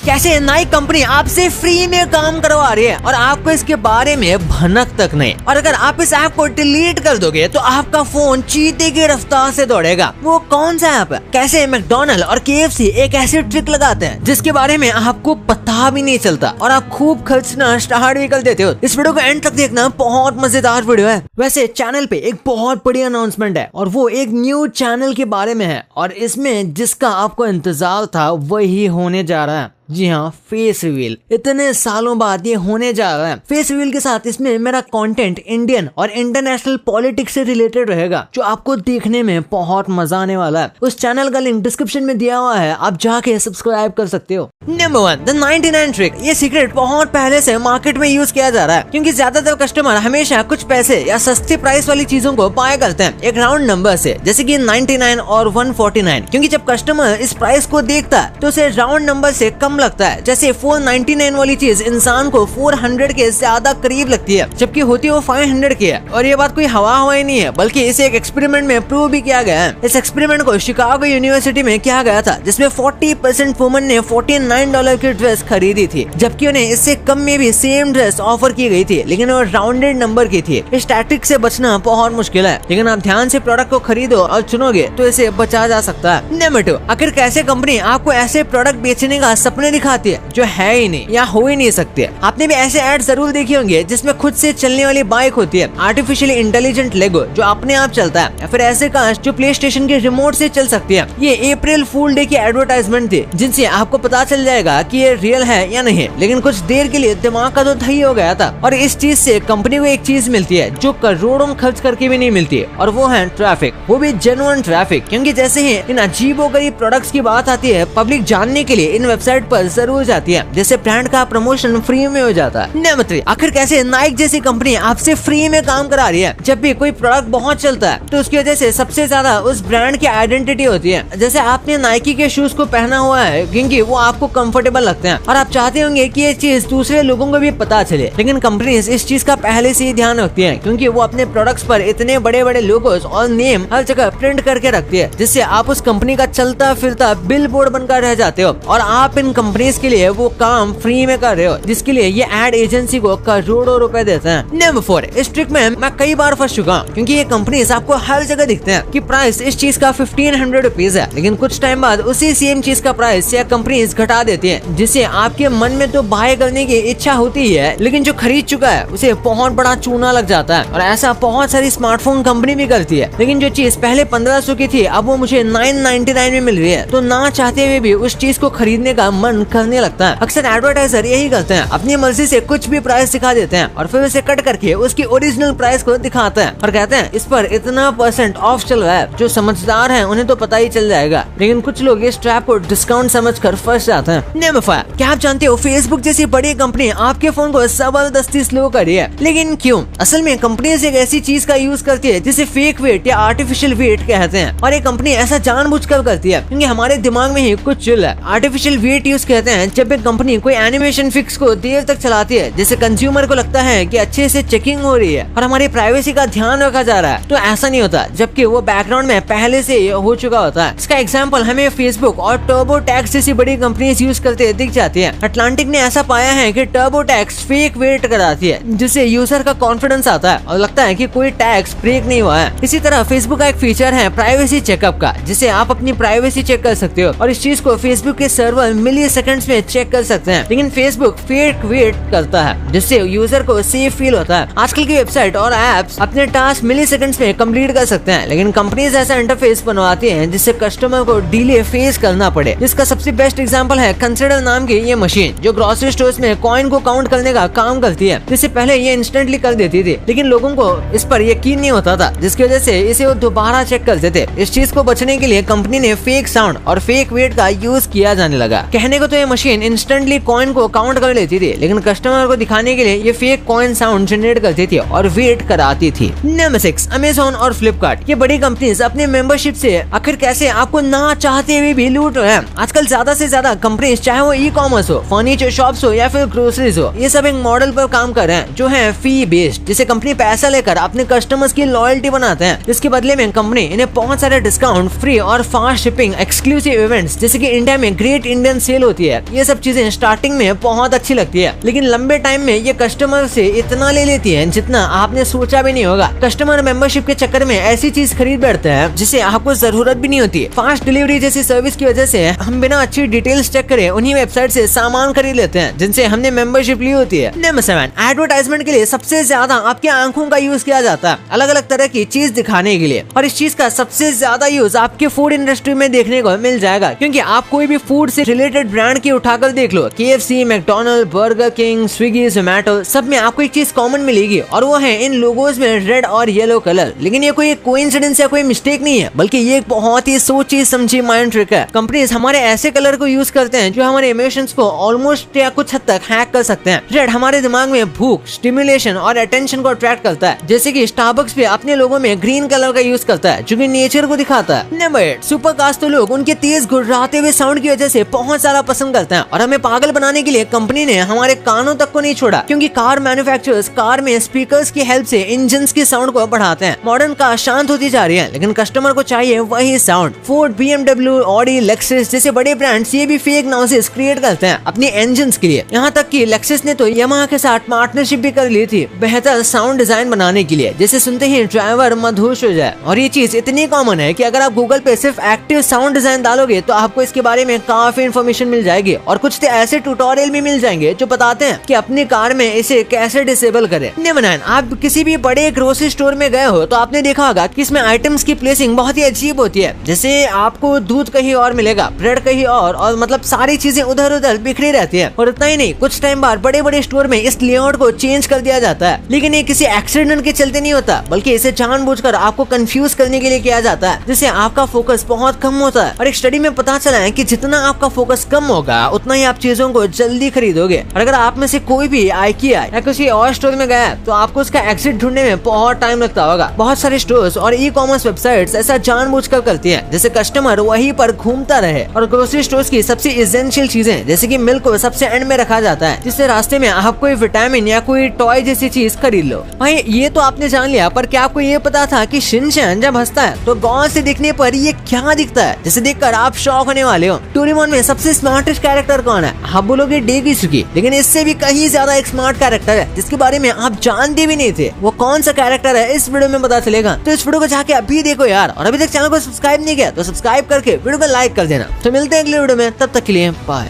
कैसे नाइक कंपनी आपसे फ्री में काम करवा रही है और आपको इसके बारे में भनक तक नहीं। और अगर आप इस ऐप को डिलीट कर दोगे तो आपका फोन चीते की रफ्तार से दौड़ेगा। वो कौन सा ऐप है? कैसे मैकडॉनल्ड और KFC एक ऐसी ट्रिक लगाते हैं जिसके बारे में आपको पता भी नहीं चलता और आप खूब खर्चना स्टार्ट भी कर देते हो। इस वीडियो को एंड तक देखना, बहुत मजेदार वीडियो है। वैसे चैनल पे एक बहुत बड़ी अनाउंसमेंट है और वो एक न्यू चैनल के बारे में है और इसमें जिसका आपको इंतजार था वही होने जा रहा है। जी हाँ, फेस रिवील। इतने सालों बाद ये होने जा रहा है। फेस रिवील के साथ इसमें मेरा कंटेंट इंडियन और इंटरनेशनल पॉलिटिक्स से रिलेटेड रहेगा जो आपको देखने में बहुत मजा आने वाला है। उस चैनल का लिंक डिस्क्रिप्शन में दिया हुआ है, आप जाके सब्सक्राइब कर सकते हो। Number 1, the 99 trick. ये सीक्रेट बहुत पहले से मार्केट में यूज किया जा रहा है क्योंकि ज्यादातर कस्टमर हमेशा कुछ पैसे या सस्ती प्राइस वाली चीजों को बाय करते हैं एक राउंड नंबर से, जैसे कि 99 और 149। क्योंकि जब कस्टमर इस प्राइस को देखता है तो उसे राउंड नंबर से कम लगता है। जैसे 499 वाली चीज इंसान को 400 के ज्यादा करीब लगती है जबकि होती वो 500 की है। और ये बात कोई हवा ही नहीं है बल्कि इसे एक एक्सपेरिमेंट में प्रूव भी किया गया है। इस एक्सपेरिमेंट को शिकागो यूनिवर्सिटी में किया गया था जिसमें 40% वुमन ने $49 की ड्रेस खरीदी थी जबकि उन्हें इससे कम में भी सेम ड्रेस ऑफर की गई थी लेकिन वो राउंडेड नंबर की थी। इस टैक्टिक से बचना बहुत मुश्किल है लेकिन आप ध्यान से प्रोडक्ट को खरीदो और चुनोगे तो इसे बचा जा सकता है। नंबर 2, आखिर कैसे कंपनी आपको ऐसे प्रोडक्ट बेचने का सपने दिखाती है जो है ही नहीं या हो ही नहीं सकते। आपने भी ऐसे एड जरूर देखे होंगे जिसमें खुद से चलने वाली बाइक होती है, आर्टिफिशियली इंटेलिजेंट लेगो जो अपने आप चलता है, या फिर ऐसे कार्स जो प्ले स्टेशन के रिमोट से चल सकती है। ये अप्रैल फूल डे की एडवर्टाइजमेंट थी जिनसे आपको पता चल जाएगा कि ये रियल है या नहीं, लेकिन कुछ देर के लिए दिमाग का तो दही हो गया था। और इस चीज से कंपनी को एक चीज मिलती है जो करोड़ों खर्च करके भी नहीं मिलती और वो है ट्रैफिक, वो भी जेन्युइन ट्रैफिक। क्योंकि जैसे ही इन अजीबोगरीब प्रोडक्ट्स की बात आती है पब्लिक जानने के लिए इन वेबसाइट पर जरूर जाती है जैसे ब्रांड का प्रमोशन फ्री में हो जाता है। नंबर 3, आखिर कैसे नाइक जैसी कंपनी आपसे फ्री में काम करा रही है। जब भी कोई प्रोडक्ट बहुत चलता है तो उसकी वजह से सबसे ज्यादा उस ब्रांड की आइडेंटिटी होती है। जैसे आपने नाइकी के शूज को पहना हुआ है क्योंकि वो आपको कंफर्टेबल लगते हैं और आप चाहते होंगे कि ये चीज दूसरे लोगों को भी पता चले, लेकिन कंपनी इस चीज का पहले से ही ध्यान रखती है क्योंकि वो अपने प्रोडक्ट्स पर इतने बड़े बड़े लोगोस और नेम हर जगह प्रिंट करके रखती है जिससे आप उस कंपनी का चलता फिरता बिल बोर्ड बनकर रह जाते हो और आप इन कंपनीज के लिए वो काम फ्री में कर रहे हो जिसके लिए ये एड एजेंसी को करोड़ों रुपए देते हैं। नंबर 4, इस ट्रिक में मैं कई बार फंस चुका हूँ क्योंकि ये कंपनीज आपको हर जगह दिखते हैं कि प्राइस इस चीज का 1500 रुपीज है, लेकिन कुछ टाइम बाद उसी सेम चीज का प्राइस या कंपनीज घटा देती है जिससे आपके मन में तो बाय करने की इच्छा होती है लेकिन जो खरीद चुका है उसे बहुत बड़ा चूना लग जाता है। और ऐसा बहुत सारी स्मार्टफोन कंपनी भी करती है, लेकिन जो चीज पहले 1500 की थी अब वो मुझे 999 में मिल रही है तो ना चाहते हुए भी उस चीज को खरीदने का मन करने लगता है। अक्सर एडवर्टाइजर यही करते हैं, अपनी मर्जी से कुछ भी प्राइस दिखा देते हैं और फिर उसे कट करके उसकी ओरिजिनल प्राइस को दिखाते हैं और कहते हैं इस पर इतना % ऑफ चल रहा है। जो समझदार हैं उन्हें तो पता ही चल जाएगा, लेकिन कुछ लोग इस ट्रैप को डिस्काउंट समझकर फंस जाते हैं। नंबर 5, क्या आप जानते हो फेसबुक जैसी बड़ी कंपनी आपके फोन को जबरदस्ती स्लो कर रही है, लेकिन क्यों? असल में कंपनी एक ऐसी चीज का यूज करती है जिसे फेक वेट या आर्टिफिशियल वेट कहते हैं और ये कंपनी ऐसा जानबूझकर करती है क्योंकि हमारे दिमाग में ही कुछ चल है। आर्टिफिशियल वेट यूज कहते हैं जब एक कंपनी कोई एनिमेशन फिक्स को देर तक चलाती है जैसे कंज्यूमर को लगता है कि अच्छे से चेकिंग हो रही है और हमारी प्राइवेसी का ध्यान रखा जा रहा है, तो ऐसा नहीं होता जबकि वो बैकग्राउंड में पहले से हो चुका होता है। इसका एग्जांपल हमें फेसबुक और टर्बोटैक्स जैसी बड़ी कंपनीज यूज करते दिख जाती है। अटलांटिक ने ऐसा पाया है कि टर्बोटैक्स फेक वेट कराती है जिससे यूजर का कॉन्फिडेंस आता है और लगता है कि कोई टैक्स ब्रेक नहीं हुआ है। इसी तरह फेसबुक का एक फीचर है प्राइवेसी चेकअप का जिससे आप अपनी प्राइवेसी चेक कर सकते हो और इस चीज को फेसबुक के सर्वर मिली सेकंड्स में चेक कर सकते हैं, लेकिन फेसबुक फेक वेट करता है जिससे यूजर को सेफ फील होता है। आजकल की वेबसाइट और एप्स अपने टास्क मिली सेकंड्स में कंप्लीट कर सकते हैं, लेकिन कंपनीज ऐसा इंटरफेस बनवाती हैं जिससे कस्टमर को डिले फेस करना पड़े। जिसका सबसे बेस्ट एग्जांपल है कंसिडर नाम की ये मशीन जो ग्रोसरी स्टोर्स में कॉइन को काउंट करने का काम करती है। जिससे पहले ये इंस्टेंटली कर देती थी, लेकिन लोगों को इस पर यकीन नहीं होता था जिसकी वजह से इसे वो दोबारा चेक करते थे। इस चीज को बचने के लिए कंपनी ने फेक साउंड और फेक वेट का यूज किया जाने लगा। कहने को तो ये मशीन इंस्टेंटली कॉइन को काउंट कर लेती थी, लेकिन कस्टमर को दिखाने के लिए ये फेक कॉइन साउंड जनरेट करती थी और वेट कराती थी। नंबर 6, अमेज़न और फ्लिपकार्ट। ये बड़ी कंपनीज अपने मेंबरशिप से आखिर कैसे आपको ना चाहते हुए भी लूट रहे हैं। आजकल ज्यादा से ज्यादा कंपनीज चाहे वो ई कॉमर्स हो, फर्नीचर शॉप्स हो या फिर ग्रोसरीज हो, ये सब एक मॉडल पर काम कर रहे हैं जो है फी बेस्ड, जिसे कंपनी पैसा लेकर अपने कस्टमर्स की लॉयल्टी बनाते हैं। इसके बदले में कंपनी इन्हें बहुत सारे डिस्काउंट, फ्री और फास्ट शिपिंग, एक्सक्लूसिव इवेंट्स जैसे कि इंडिया में ग्रेट इंडियन सेल होती है, ये सब चीजें स्टार्टिंग में बहुत अच्छी लगती है, लेकिन लंबे टाइम में ये कस्टमर से इतना ले लेती है जितना आपने सोचा भी नहीं होगा। कस्टमर मेंबरशिप के चक्कर में ऐसी चीज खरीद बैठते हैं जिसे आपको जरूरत भी नहीं होती। फास्ट डिलीवरी जैसी सर्विस की वजह से हम बिना अच्छी डिटेल्स चेक करे उन्हीं वेबसाइट से सामान खरीद लेते हैं जिनसे हमने मेंबरशिप ली होती है। नंबर 7, एडवर्टाइजमेंट के लिए सबसे ज्यादा आपकी आंखों का यूज किया जाता है अलग अलग तरह की चीज दिखाने के लिए, और इस चीज का सबसे ज्यादा यूज आपके फूड इंडस्ट्री में देखने को मिल जाएगा, क्योंकि आप कोई भी फूड से रिलेटेड ब्रांड की उठाकर देख लो, KFC, McDonald, Burger King, Swiggy, Zomato, सब में आपको एक चीज कॉमन मिलेगी और वो है इन लोगोज में रेड और येलो कलर। लेकिन ये कोई कोइंसिडेंस या कोई मिस्टेक नहीं है, बल्कि ये एक बहुत ही सोची समझी माइंड ट्रिक है। कंपनीज हमारे ऐसे कलर को यूज करते हैं जो हमारे इमोशंस को ऑलमोस्ट या कुछ हद तक हैक कर सकते हैं। रेड हमारे दिमाग में भूख, स्टिमुलेशन और अटेंशन को अट्रैक्ट करता है, जैसे कि स्टारबक्स भी अपने लोगों में ग्रीन कलर का यूज करता है जो कि नेचर को दिखाता है। नंबर 8, सुपर कार्स तो लोग उनके तेज गुर्राते हुए साउंड की वजह से बहुत सारा पसंद करते हैं, और हमें पागल बनाने के लिए कंपनी ने हमारे कानों तक को नहीं छोड़ा, क्योंकि कार मैन्युफैक्चरर्स कार में स्पीकर्स की हेल्प से इंजन की साउंड को बढ़ाते हैं। मॉडर्न कार शांत होती जा रही है, लेकिन कस्टमर को चाहिए वही sound. Ford, BMW, Audi, Lexus जैसे बड़े ब्रांड्स ये भी फेक नॉइसेस क्रिएट करते हैं अपनी इंजन्स के लिए। यहाँ तक कि लेक्सस ने तो यामाहा के साथ पार्टनरशिप भी कर ली थी बेहतर साउंड डिजाइन बनाने के लिए, जैसे सुनते ही ड्राइवर मदहोश हो जाए। और ये चीज इतनी कॉमन है कि अगर आप गूगल पे सिर्फ एक्टिव साउंड डिजाइन डालोगे तो आपको इसके बारे में काफी इन्फॉर्मेशन मिल जाएगी, और कुछ तो ऐसे ट्यूटोरियल भी मिल जाएंगे जो बताते हैं कि अपनी कार में इसे कैसे डिसेबल करें। नंबर 9, आप किसी भी बड़े ग्रोसरी स्टोर में गए हो तो आपने देखा होगा कि इसमें आइटम्स की प्लेसिंग बहुत ही अजीब होती है, जैसे आपको दूध कहीं और मिलेगा, ब्रेड कहीं और मतलब सारी चीजें उधर उधर बिखरी रहती है। और इतना ही नहीं, कुछ टाइम बाद बड़े बड़े स्टोर में इस लेआउट को चेंज कर दिया जाता है, लेकिन ये किसी एक्सीडेंट के चलते नहीं होता, बल्कि इसे जानबूझकर आपको कंफ्यूज करने के लिए किया जाता है, जिससे आपका फोकस बहुत कम होता है। और एक स्टडी में पता चला है कि जितना आपका फोकस कम होगा उतना ही आप चीजों को जल्दी खरीदोगे। और अगर आप में से कोई भी IKEA या किसी और स्टोर में गया तो आपको उसका एग्जिट ढूंढने में बहुत टाइम लगता होगा। बहुत सारे स्टोर्स और ई-कॉमर्स वेबसाइट्स ऐसा जानबूझकर करती हैं जैसे कस्टमर वहीं पर घूमता रहे। और ग्रोसरी स्टोर्स की सबसे एसेंशियल चीजें जैसे कि मिल्क को सबसे एंड में रखा जाता है, जिससे रास्ते में आप कोई विटामिन या कोई टॉय जैसी चीज खरीद लो। भाई ये तो आपने जान लिया, पर क्या आपको ये पता था कि शिनचैन जब हंसता है तो गांव से दिखने पर ये क्या दिखता है, जिसे देखकर आप शॉक होने वाले हो। डोरेमोन में सबसे स्मार्टेस्ट कैरेक्टर कौन है? आप बोलोगे डेगिसुकी, लेकिन इससे भी कहीं ज्यादा एक स्मार्ट कैरेक्टर है जिसके बारे में आप जानते भी नहीं थे। वो कौन सा कैरेक्टर है इस वीडियो में पता चलेगा, तो इस वीडियो को जाके अभी देखो यार। और अभी तक चैनल को सब्सक्राइब नहीं किया तो सब्सक्राइब करके वीडियो को लाइक कर देना। तो मिलते हैं अगले वीडियो में, तब तक के लिए बाय।